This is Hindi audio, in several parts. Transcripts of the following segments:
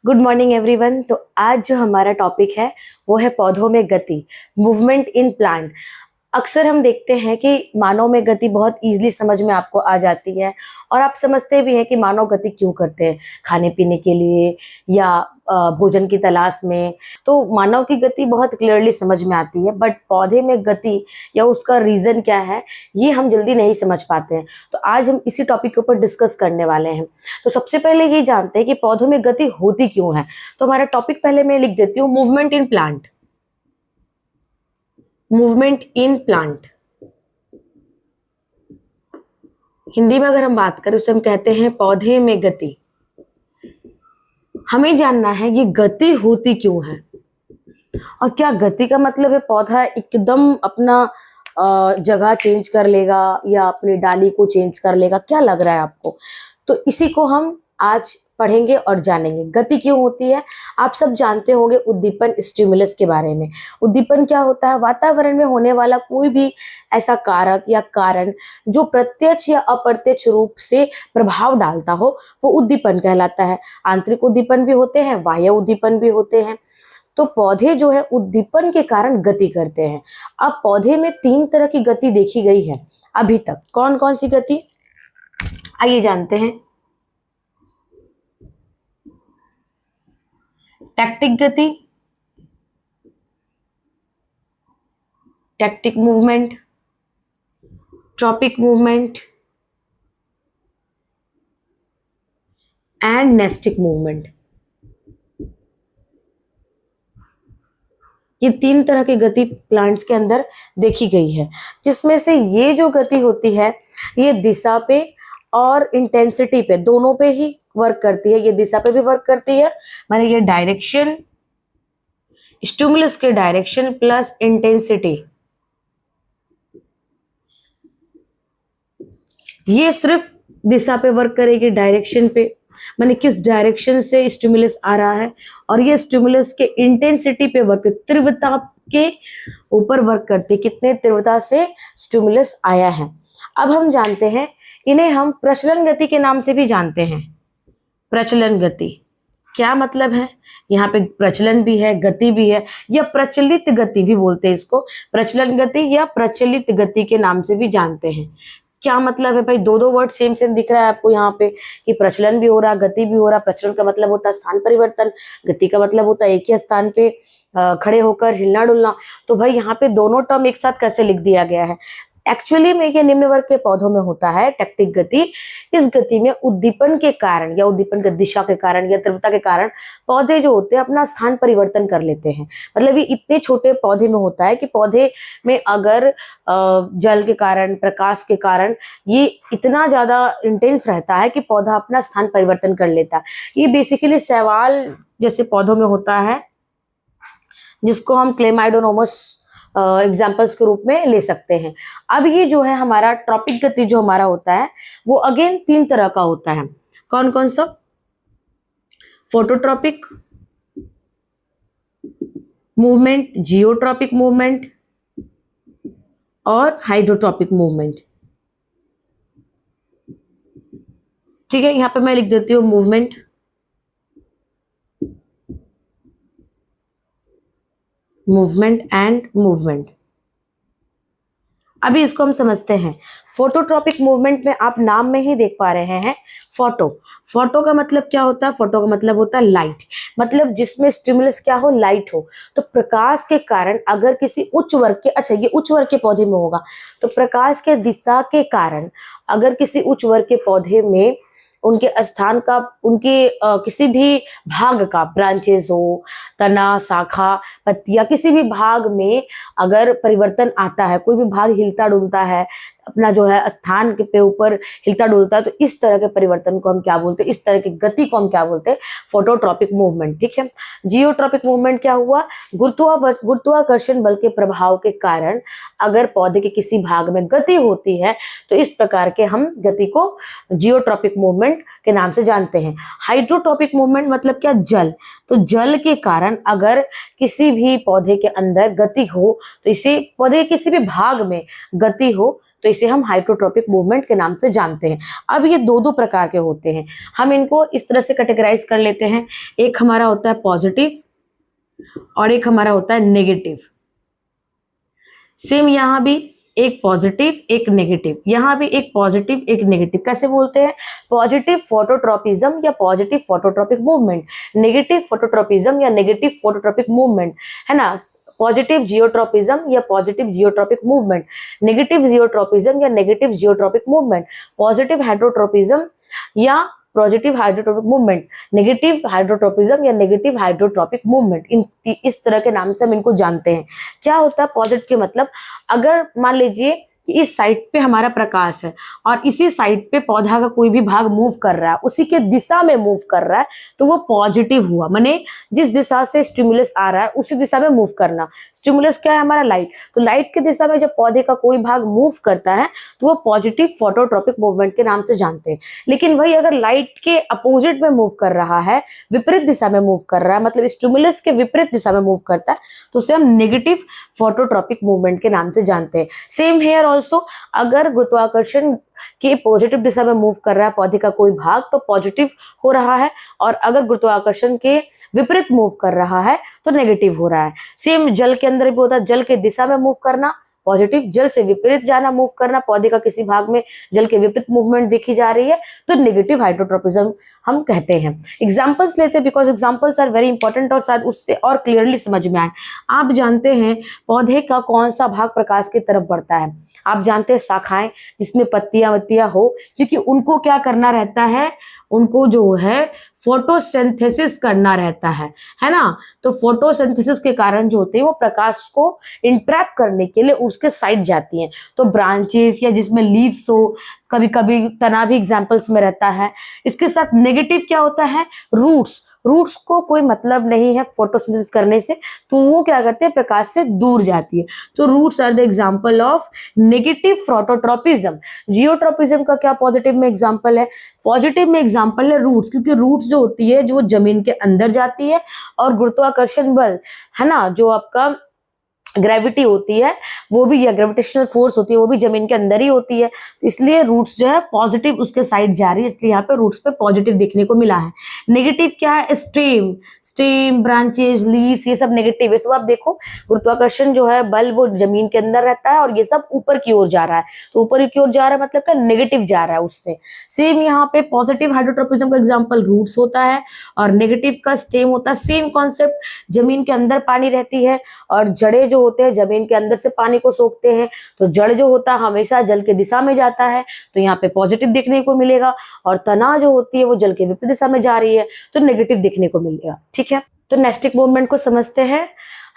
Good morning everyone. तो आज जो हमारा टॉपिक है वो है पौधों में गति, मूवमेंट इन प्लांट। अक्सर हम देखते हैं कि मानव में गति बहुत इजीली समझ में आपको आ जाती है और आप समझते भी हैं कि मानव गति क्यों करते हैं, खाने पीने के लिए या भोजन की तलाश में। तो मानव की गति बहुत क्लियरली समझ में आती है, बट पौधे में गति या उसका रीज़न क्या है ये हम जल्दी नहीं समझ पाते हैं। तो आज हम इसी टॉपिक के ऊपर डिस्कस करने वाले हैं। तो सबसे पहले ये जानते हैं कि पौधों में गति होती क्यों है। तो हमारा टॉपिक पहले मैं लिख देती हूँ, movement in plant. Movement in plant Hindi में अगर हम बात करें उसे हम कहते हैं पौधे में गति। हमें जानना है ये गति होती क्यों है और क्या गति का मतलब है पौधा एकदम अपना जगह चेंज कर लेगा या अपनी डाली को चेंज कर लेगा, क्या लग रहा है आपको? तो इसी को हम आज पढ़ेंगे और जानेंगे गति क्यों होती है। आप सब जानते होंगे उद्दीपन, स्टिमुलस के बारे में। उद्दीपन क्या होता है? वातावरण में होने वाला कोई भी ऐसा कारक या कारण जो प्रत्यक्ष या अप्रत्यक्ष रूप से प्रभाव डालता हो वो उद्दीपन कहलाता है। आंतरिक उद्दीपन भी होते हैं, बाह्य उद्दीपन भी होते हैं। तो पौधे जो है उद्दीपन के कारण गति करते हैं। अब पौधे में 3 तरह की गति देखी गई है अभी तक। कौन कौन सी गति, आइए जानते हैं। टैक्टिक गति, tactic movement, tropic movement and nastic movement. ये 3 तरह की गति प्लांट्स के अंदर देखी गई है, जिसमें से ये जो गति होती है ये दिशा पे और इंटेंसिटी पे, दोनों पे ही वर्क करती है। ये दिशा पे भी वर्क करती है, माने ये डायरेक्शन, स्टिमुलस के डायरेक्शन प्लस इंटेंसिटी, ये सिर्फ दिशा पे वर्क करेगी, डायरेक्शन पे, माने किस डायरेक्शन से स्टिमुलस आ रहा है, और ये स्टिमुलस के इंटेंसिटी पे वर्क, तीव्रता के ऊपर वर्क करती है, कितने तीव्रता से स्टिमुलस आया है। अब हम जानते हैं इन्हें हम प्रचलन गति के नाम से भी जानते हैं। प्रचलन गति क्या मतलब है? यहाँ पे प्रचलन भी है, गति भी है, या प्रचलित गति भी बोलते हैं इसको। प्रचलन गति या प्रचलित गति के नाम से भी जानते हैं। क्या मतलब है भाई? दो वर्ड सेम सेम दिख रहा है आपको यहाँ पे कि प्रचलन भी हो रहा, गति भी हो रहा। प्रचलन का मतलब होता है स्थान परिवर्तन, गति का मतलब होता है एक ही स्थान पे खड़े होकर हिलना डुलना। तो भाई यहाँ पे दोनों टर्म एक साथ कैसे लिख दिया गया है? एक्चुअली में ये निम्न वर्ग के पौधों में होता है टैक्टिक गति। इस गति में उद्दीपन के कारण या उद्दीपन की दिशा के कारण या तीव्रता के कारण पौधे जो होते हैं अपना स्थान परिवर्तन कर लेते हैं। मतलब ये इतने छोटे पौधे में होता है कि पौधे में अगर जल के कारण, प्रकाश के कारण ये इतना ज्यादा इंटेंस रहता है कि पौधा अपना स्थान परिवर्तन कर लेता है। ये बेसिकली शैवाल जैसे पौधों में होता है, जिसको हम क्लेमाइडोनोमस एग्जाम्पल्स के रूप में ले सकते हैं। अब ये जो है हमारा ट्रॉपिक गति जो हमारा होता है वो अगेन 3 तरह का होता है। कौन कौन सा? फोटोट्रॉपिक मूवमेंट, जियोट्रॉपिक मूवमेंट और हाइड्रोट्रॉपिक मूवमेंट। ठीक है, यहां पे मैं लिख देती हूँ मूवमेंट, मूवमेंट एंड मूवमेंट। अभी इसको हम समझते हैं। फोटोट्रॉपिक मूवमेंट में आप नाम में ही देख पा रहे हैं फोटो। फोटो का मतलब क्या होता है? फोटो का मतलब होता है लाइट, मतलब जिसमें स्टिमुलस क्या हो? लाइट हो। तो प्रकाश के कारण अगर किसी उच्च वर्ग के, अच्छा ये उच्च वर्ग के पौधे में होगा, तो प्रकाश के दिशा के कारण अगर किसी उच्च वर्ग के पौधे में उनके स्थान का, उनके किसी भी भाग का, ब्रांचेस हो, तना, शाखा, पत्तियां, किसी भी भाग में अगर परिवर्तन आता है, कोई भी भाग हिलता डुलता है, अपना जो है स्थान के ऊपर हिलता डुलता है, तो इस तरह के परिवर्तन को हम क्या बोलते हैं? इस तरह की गति को हम क्या बोलते हैं? Phototropic movement. ठीक है। जियोट्रॉपिक मूवमेंट क्या हुआ? गुरुत्वाकर्षण बल के प्रभाव के कारण अगर पौधे के किसी भाग में गति होती है तो इस प्रकार के हम गति को जियोट्रॉपिक मूवमेंट के नाम से जानते हैं। हाइड्रोट्रॉपिक मूवमेंट मतलब क्या? जल। तो जल के कारण अगर किसी भी पौधे के अंदर गति हो, तो इसे पौधे के किसी भी भाग में गति हो तो इसे हम हाइड्रोट्रोपिक मूवमेंट के नाम से जानते हैं। अब ये दो दो प्रकार के होते हैं, हम इनको इस तरह से कैटेगराइज कर लेते हैं। एक हमारा होता है पॉजिटिव और एक हमारा होता है नेगेटिव। सेम यहाँ भी एक पॉजिटिव एक नेगेटिव, यहाँ भी एक पॉजिटिव एक नेगेटिव। कैसे बोलते हैं? पॉजिटिव फोटोट्रोपिज्म या positive phototropic movement, negative phototropism या नेगेटिव फोटोट्रोपिक मूवमेंट, है ना। पॉजिटिव जियोट्रोपिज्म या positive geotropic movement, negative geotropism या negative geotropic movement, positive hydrotropism या positive hydrotropic movement, negative hydrotropism या नेगेटिव हाइड्रोट्रोपिक मूवमेंट। इस तरह के नाम से हम इनको जानते हैं। क्या होता है पॉजिटिव के मतलब, अगर मान लीजिए कि इस साइड पे हमारा प्रकाश है और इसी साइड पे पौधा का कोई भी भाग मूव कर रहा है, उसी के दिशा में मूव कर रहा है, तो वो पॉजिटिव हुआ। माने जिस दिशा से स्टिमुलस आ रहा है उसी दिशा में मूव करना। स्टिमुलस क्या है? हमारा लाइट। तो लाइट की दिशा में जब पौधे का कोई भाग मूव करता है तो वो पॉजिटिव फोटोट्रोपिक मूवमेंट के नाम से जानते हैं। लेकिन वही अगर लाइट के अपोजिट में मूव कर रहा है, विपरीत दिशा में मूव कर रहा है, मतलब स्टिमुलस के विपरीत दिशा में मूव करता है, तो उसे हम नेगेटिव फोटोट्रोपिक मूवमेंट के नाम से जानते हैं। सेम हेयर ऑल्सो, अगर गुरुत्वाकर्षण के पॉजिटिव दिशा में मूव कर रहा है पौधे का कोई भाग तो पॉजिटिव हो रहा है, और अगर गुरुत्वाकर्षण के विपरीत मूव कर रहा है तो नेगेटिव हो रहा है। सेम जल के अंदर भी होता है, जल के दिशा में मूव करना पॉजिटिव, जल से विपरीत जाना मूव करना, पौधे का किसी भाग में जल के विपरीत मूवमेंट देखी जा रही है तो नेगेटिव हाइड्रोट्रोपिज्म हम कहते हैं। एग्जांपल्स लेते हैं because examples are very important और शायद उससे और क्लियरली समझ में आए। आप जानते हैं पौधे का कौन सा भाग प्रकाश की तरफ बढ़ता है? आप जानते हैं शाखाएं जिसमें पत्तियां वत्तियां हो, क्योंकि उनको क्या करना रहता है, उनको जो है फोटोसिंथेसिस करना रहता है ना। तो फोटोसिंथेसिस के कारण जो होते हैं वो प्रकाश को इंट्रैप करने के लिए उसके साइड जाती हैं। तो ब्रांचेस या जिसमें लीव्स हो, कभी कभी तना भी एग्जाम्पल्स में रहता है। इसके साथ नेगेटिव क्या होता है? रूट्स। रूट्स को कोई मतलब नहीं है फोटोसिंथेसिस करने से, तो वो क्या करते हैं? प्रकाश से दूर जाती है। तो roots are the example of negative phototropism. Geotropism का क्या पॉजिटिव में एग्जाम्पल है? पॉजिटिव में एग्जाम्पल है रूट्स, क्योंकि रूट्स जो होती है जो जमीन के अंदर जाती है, और गुरुत्वाकर्षण बल है ना, जो आपका ग्रेविटी होती है वो भी, या ग्रेविटेशनल फोर्स होती है वो भी जमीन के अंदर ही होती है। तो इसलिए रूट्स जो है पॉजिटिव उसके साइड जा रही है, इसलिए यहाँ पे रूट्स पे पॉजिटिव देखने को मिला है। नेगेटिव क्या है? स्टेम। स्टेम, ब्रांचेस, लीव्स, ये सब नेगेटिव है। सब आप देखो गुरुत्वाकर्षण जो है बल वो जमीन के अंदर रहता है और ये सब ऊपर की ओर जा रहा है, तो ऊपर की ओर जा रहा है मतलब क्या? नेगेटिव जा रहा है उससे। सेम यहाँ पे पॉजिटिव हाइड्रोट्रोपिज्म का एग्जाम्पल रूट्स होता है और नेगेटिव का स्टेम होता है। सेम कॉन्सेप्ट, जमीन के अंदर पानी रहती है और जड़ें जो होते हैं जमीन के अंदर से पानी को सोखते हैं, तो जड़ जो होता है हमेशा जल के दिशा में जाता है, तो यहाँ पे पॉजिटिव देखने को मिलेगा, और तना जो होती है वो जल के विपरीत दिशा में जा रही है तो नेगेटिव देखने को मिलेगा। ठीक है, तो नेस्टिक मूवमेंट को समझते हैं।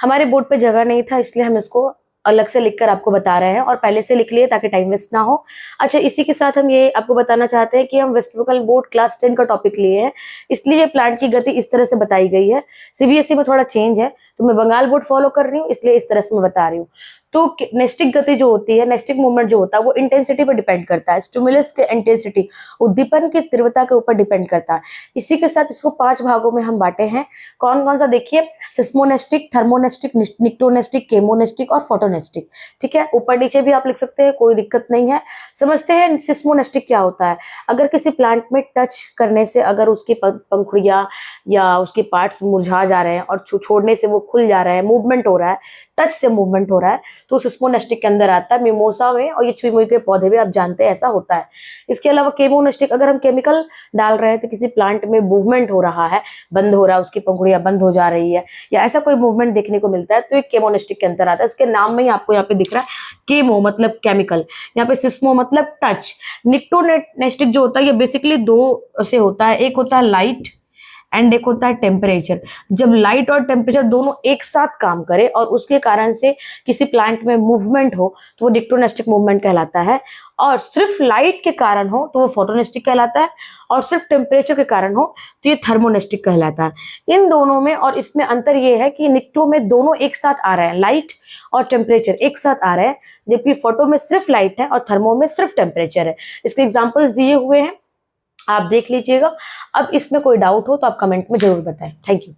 हमारे बोर्ड पे जगह नहीं था इसलिए हम इसको अलग से लिखकर आपको बता रहे हैं, और पहले से लिख लिए ताकि टाइम वेस्ट ना हो। अच्छा, इसी के साथ हम ये आपको बताना चाहते हैं कि हम वेस्ट बंगाल बोर्ड क्लास 10 का टॉपिक लिए हैं, इसलिए प्लांट की गति इस तरह से बताई गई है। सीबीएसई में थोड़ा चेंज है, तो मैं बंगाल बोर्ड फॉलो कर रही हूँ इसलिए इस तरह से मैं बता रही हूँ। तो नेस्टिक गति जो होती है, नेस्टिक मूवमेंट जो होता है वो इंटेंसिटी पर डिपेंड करता है। स्टिमुलस के इंटेंसिटी, उद्दीपन की तीव्रता के ऊपर डिपेंड करता है। इसी के साथ इसको 5 भागों में हम बांटे हैं। कौन कौन सा? देखिए, सिस्मोनेस्टिक, थर्मोनेस्टिक, निक्टोनेस्टिक, केमोनेस्टिक और फोटोनेस्टिक। ठीक है, ऊपर नीचे भी आप लिख सकते हैं, कोई दिक्कत नहीं है। समझते हैं सिस्मोनेस्टिक क्या होता है। अगर किसी प्लांट में टच करने से अगर उसकी पंखुड़ियां या उसके पार्ट्स मुरझा जा रहे हैं और छोड़ने से वो खुल जा रहे हैं, मूवमेंट हो रहा है, टच से मूवमेंट हो रहा है, तो सिस्मोनेस्टिक के अंदर आता है। मिमोसा में और ये चुई के पौधे में आप जानते हैं ऐसा होता है। इसके अलावा केमोनेस्टिक, अगर हम केमिकल डाल रहे हैं तो किसी प्लांट में मूवमेंट हो रहा है, बंद हो रहा है, उसकी पंखुड़ियां बंद हो जा रही है या ऐसा कोई मूवमेंट देखने को मिलता है तो ये केमोनेस्टिक के अंदर आता है। इसके नाम में ही आपको यहाँ पे दिख रहा है केमो मतलब केमिकल, यहाँ पे सिस्मो मतलब टच। निक्टोनेस्टिक जो होता है ये बेसिकली 2 से होता है, एक होता है लाइट एंड एक होता है टेम्परेचर। जब लाइट और टेम्परेचर दोनों एक साथ काम करे और उसके कारण से किसी प्लांट में मूवमेंट हो तो वो निक्टोनेस्टिक मूवमेंट कहलाता है, और सिर्फ लाइट के कारण हो तो वो फोटोनेस्टिक कहलाता है, और सिर्फ टेम्परेचर के कारण हो तो ये थर्मोनेस्टिक कहलाता है। इन दोनों में और इसमें अंतर ये है कि निक्टो में दोनों एक साथ आ रहे हैं, लाइट और टेम्परेचर एक साथ आ रहे हैं, जबकि फोटो में सिर्फ लाइट है और थर्मो में सिर्फ टेम्परेचर है। इसके एग्जाम्पल्स दिए हुए हैं, आप देख लीजिएगा। अब इसमें कोई डाउट हो तो आप कमेंट में जरूर बताएं। Thank you.